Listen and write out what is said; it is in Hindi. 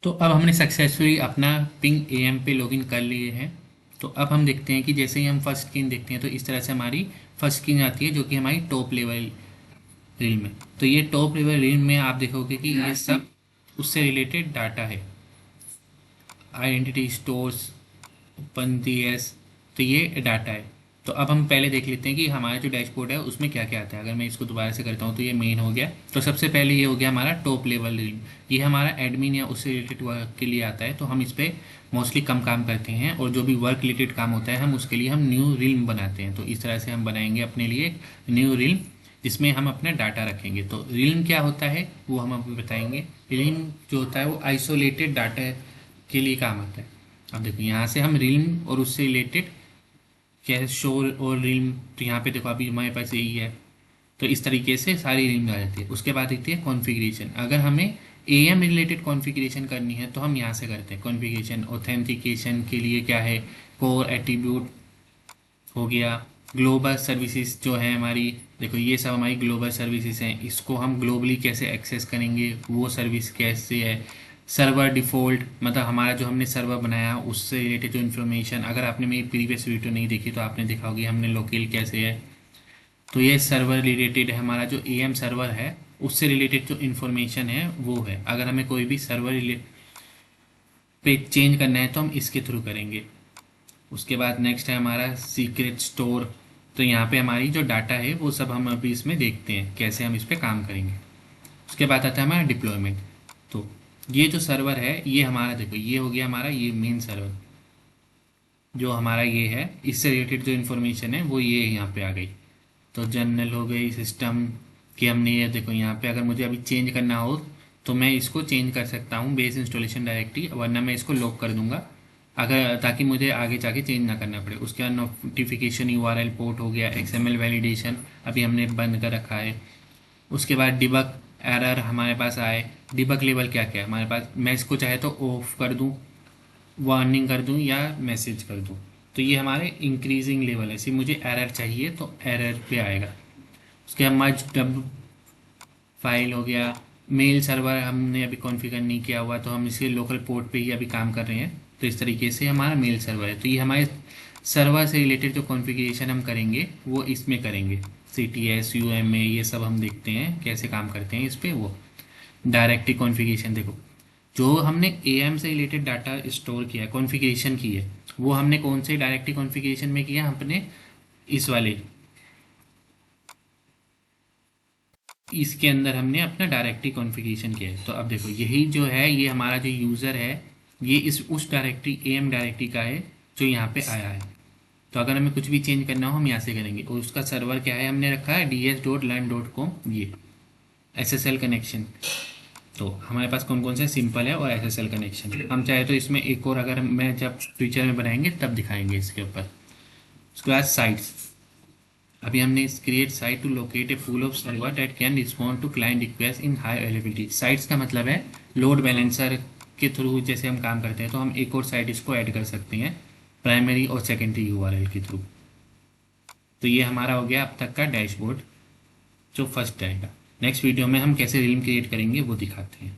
तो अब हमने सक्सेसफुली अपना पिंग एएम पे लॉगिन कर लिए हैं। तो अब हम देखते हैं कि जैसे ही हम फर्स्ट स्क्रीन देखते हैं तो इस तरह से हमारी फर्स्ट स्क्रीन आती है जो कि हमारी टॉप लेवल रील में। तो ये टॉप लेवल रील में आप देखोगे कि ये सब उससे रिलेटेड डाटा है। आइडेंटिटी स्टोर्स, ओपन डीएस, तो ये डाटा है। तो अब हम पहले देख लेते हैं कि हमारा जो डैशबोर्ड है उसमें क्या क्या आता है। अगर मैं इसको दोबारा से करता हूँ तो ये मेन हो गया। तो सबसे पहले ये हो गया हमारा टॉप लेवल रील। ये हमारा एडमिन या उससे रिलेटेड वर्क के लिए आता है। तो हम इस पर मोस्टली कम काम करते हैं और जो भी वर्क रिलेटेड काम होता है हम उसके लिए हम न्यू रील बनाते हैं। तो इस तरह से हम बनाएंगे अपने लिए न्यू रील जिसमें हम अपना डाटा रखेंगे। तो रील क्या होता है वो हम आपको बताएंगे। रील जो होता है वो आइसोलेटेड डाटा के लिए काम आता है। अब देखो यहाँ से हम रील और उससे रिलेटेड क्या शोर और रील, तो यहाँ पे देखो अभी हमारे पास यही है। तो इस तरीके से सारी रील आ जाती है। उसके बाद देखते हैं कॉन्फ़िगरेशन। अगर हमें एएम रिलेटेड कॉन्फ़िगरेशन करनी है तो हम यहाँ से करते हैं कॉन्फ़िगरेशन। ऑथेंटिकेशन के लिए क्या है, कोर एट्रीब्यूट हो गया। ग्लोबल सर्विसेज जो है हमारी, देखो ये सब हमारी ग्लोबल सर्विसेज हैं। इसको हम ग्लोबली कैसे एक्सेस करेंगे, वो सर्विस कैसे है। सर्वर डिफ़ॉल्ट मतलब हमारा जो हमने सर्वर बनाया उससे रिलेटेड जो इन्फॉर्मेशन, अगर आपने मेरी प्रीवियस वीडियो नहीं देखी तो आपने देखा होगी हमने लोकेल कैसे है। तो ये सर्वर रिलेटेड है। हमारा जो एएम सर्वर है उससे रिलेटेड जो इन्फॉर्मेशन है वो है। अगर हमें कोई भी सर्वर पे चेंज करना है तो हम इसके थ्रू करेंगे। उसके बाद नेक्स्ट है हमारा सीक्रेट स्टोर। तो यहाँ पे हमारी जो डाटा है वो सब हम अभी इसमें देखते हैं कैसे हम इस पर काम करेंगे। उसके बाद आता है हमारा डिप्लॉयमेंट। तो ये जो सर्वर है ये हमारा, देखो ये हो गया हमारा ये मेन सर्वर जो हमारा ये है। इससे रिलेटेड जो इन्फॉर्मेशन है वो ये यहाँ पे आ गई। तो जनरल हो गई सिस्टम कि हमने ये देखो यहाँ पे अगर मुझे अभी चेंज करना हो तो मैं इसको चेंज कर सकता हूँ बेस इंस्टॉलेशन डायरेक्टली, वरना मैं इसको लॉक कर दूंगा अगर, ताकि मुझे आगे जाके चेंज ना करना पड़े। उसके बाद नोटिफिकेशन यूआरएल पोर्ट हो गया। एक्सएमएल वैलिडेशन अभी हमने बंद कर रखा है। उसके बाद डिबग एरर हमारे पास आए। डिबग लेवल क्या क्या है हमारे पास, मैं इसको चाहे तो ऑफ कर दूँ, वार्निंग कर दूं या मैसेज कर दूं। तो ये हमारे इंक्रीजिंग लेवल है। सी मुझे एरर चाहिए तो एरर पे आएगा। उसके बाद मर्ज डब फाइल हो गया। मेल सर्वर हमने अभी कॉन्फ़िगर नहीं किया हुआ तो हम इसके लोकल पोर्ट पे ही अभी काम कर रहे हैं। तो इस तरीके से हमारा मेल सर्वर है। तो ये हमारे सर्वर से रिलेटेड जो कॉन्फ़िगरेशन हम करेंगे वो इसमें करेंगे। CTS UMA ये सब हम देखते हैं कैसे काम करते हैं इस पर। वो डायरेक्टली कॉन्फ़िगरेशन देखो, जो हमने एएम से रिलेटेड डाटा स्टोर किया है, कॉन्फ़िगरेशन की है, वो हमने कौन से डायरेक्टली कॉन्फ़िगरेशन में किया, हमने इस वाले इसके अंदर हमने अपना डायरेक्टरी कॉन्फ़िगरेशन किया है। तो अब देखो यही जो है ये हमारा जो यूज़र है ये इस उस डायरेक्टरी एएम डायरेक्टरी का है जो यहाँ पे आया है। तो अगर हमें कुछ भी चेंज करना हो हम यहाँ से करेंगे। और उसका सर्वर क्या है हमने रखा है ds.learn.com, ये SSL कनेक्शन। तो हमारे पास कौन कौन से सिंपल है और SSL कनेक्शन। हम चाहे तो इसमें एक और, अगर मैं जब फ्यूचर में बनाएंगे तब दिखाएंगे इसके ऊपर। उसके बाद साइट्स, अभी हमने create site to locate a pool of server that can respond to client request in high availability. Sites का मतलब है लोड बैलेंसर के थ्रू जैसे हम काम करते हैं तो हम एक और साइट इसको ऐड कर सकते हैं प्राइमरी और सेकेंडरी यूआरएल के थ्रू। तो ये हमारा हो गया अब तक का डैशबोर्ड जो फर्स्ट आएगा। नेक्स्ट वीडियो में हम कैसे रील क्रिएट करेंगे वो दिखाते हैं।